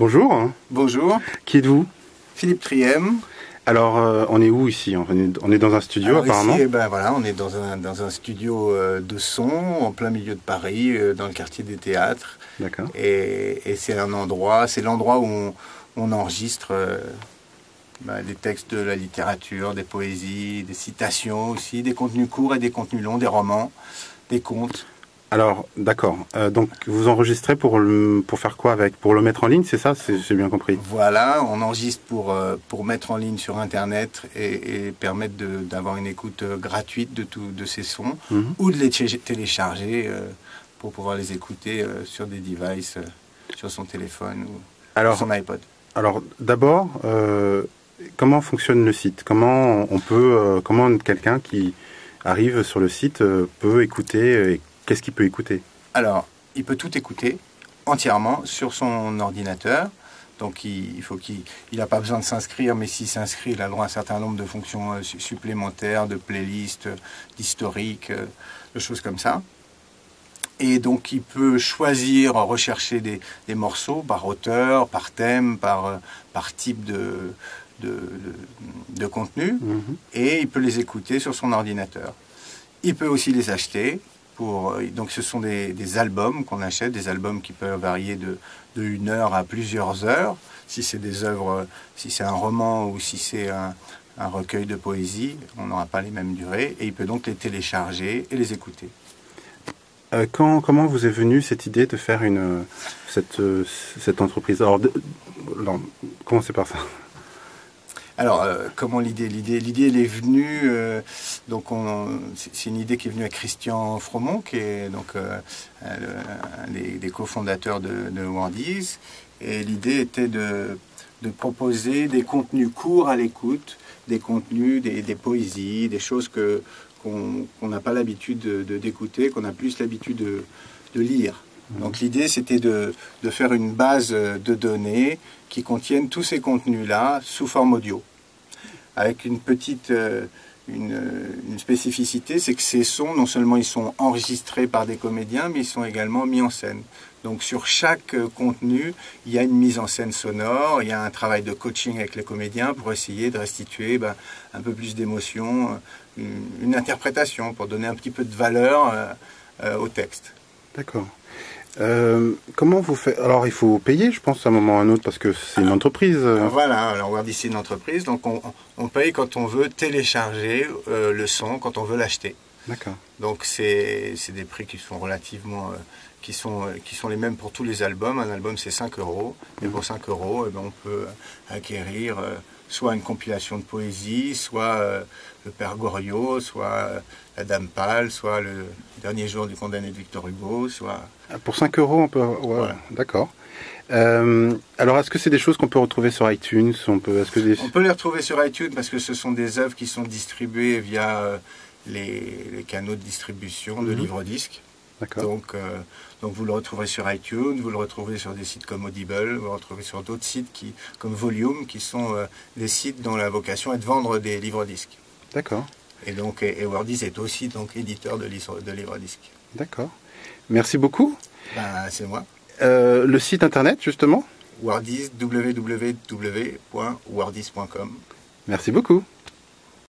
Bonjour, Bonjour, qui êtes-vous? Philippe Triem. Alors, on est où ici? On est dans un studio. Alors apparemment ici, voilà, on est dans un studio de son en plein milieu de Paris, dans le quartier des théâtres. D'accord. Et c'est l'endroit où on enregistre des textes de la littérature, des poésies, des citations aussi, des contenus courts et des contenus longs, des romans, des contes. Alors, d'accord. Donc, vous enregistrez pour faire quoi avec? Pour le mettre en ligne, c'est ça? J'ai bien compris. Voilà, on enregistre pour mettre en ligne sur Internet et permettre d'avoir une écoute gratuite de ces sons, ou de les télécharger pour pouvoir les écouter sur des devices, sur son téléphone ou sur son iPod. Alors, d'abord, comment fonctionne le site? Comment quelqu'un qui arrive sur le site peut écouter? Qu'est-ce qu'il peut écouter? Alors, il peut tout écouter entièrement sur son ordinateur. Donc, il n'a pas besoin de s'inscrire, mais s'il s'inscrit, il a droit à un certain nombre de fonctions supplémentaires, de playlists, d'historiques, de choses comme ça. Et donc, il peut choisir, rechercher des morceaux par auteur, par thème, par type de contenu, et il peut les écouter sur son ordinateur. Il peut aussi les acheter. Donc ce sont des albums qu'on achète, des albums qui peuvent varier de 1 heure à plusieurs heures, si c'est des œuvres, si c'est un roman ou si c'est un recueil de poésie, on n'aura pas les mêmes durées, et il peut donc les télécharger et les écouter. Comment vous est venue cette idée de faire cette entreprise? Alors, commencez par ça. Alors, comment l'idée elle est venue, c'est une idée qui est venue à Christian Fromont, qui est donc un des cofondateurs de Wordies. Et l'idée était de proposer des contenus courts à l'écoute, des contenus, des poésies, des choses qu'on n'a pas l'habitude d'écouter, qu'on a plus l'habitude de lire. Donc l'idée, c'était de faire une base de données qui contienne tous ces contenus-là sous forme audio. Avec une petite une spécificité, c'est que ces sons, non seulement ils sont enregistrés par des comédiens, mais ils sont également mis en scène. Donc sur chaque contenu, il y a une mise en scène sonore, il y a un travail de coaching avec les comédiens pour essayer de restituer un peu plus d'émotion, une interprétation, pour donner un petit peu de valeur au texte. D'accord. Comment vous faites? Alors, il faut payer, je pense, à un moment ou à un autre, parce que c'est une entreprise. Voilà, alors Wordies, c'est une entreprise, donc on paye quand on veut télécharger le son, quand on veut l'acheter. D'accord. Donc c'est des prix qui sont relativement, qui sont les mêmes pour tous les albums. Un album, c'est 5 €, et pour 5 €, on peut acquérir soit une compilation de poésie, soit le Père Goriot, soit la Dame Pâle, soit le Dernier jour du condamné de Victor Hugo, soit... Pour 5 €, on peut... Ouais, voilà. D'accord. Alors, est-ce que c'est des choses qu'on peut retrouver sur iTunes? On peut les retrouver sur iTunes parce que ce sont des œuvres qui sont distribuées via les canaux de distribution de livres-disques. Donc vous le retrouverez sur iTunes, vous le retrouvez sur des sites comme Audible, vous le retrouvez sur d'autres sites comme Volume, qui sont des sites dont la vocation est de vendre des livres-disques. D'accord. Et donc Wordies est aussi donc éditeur de livres-disques. D'accord. Merci beaucoup. C'est moi. Le site internet, justement? Wordies, www.wordies.com. Merci beaucoup.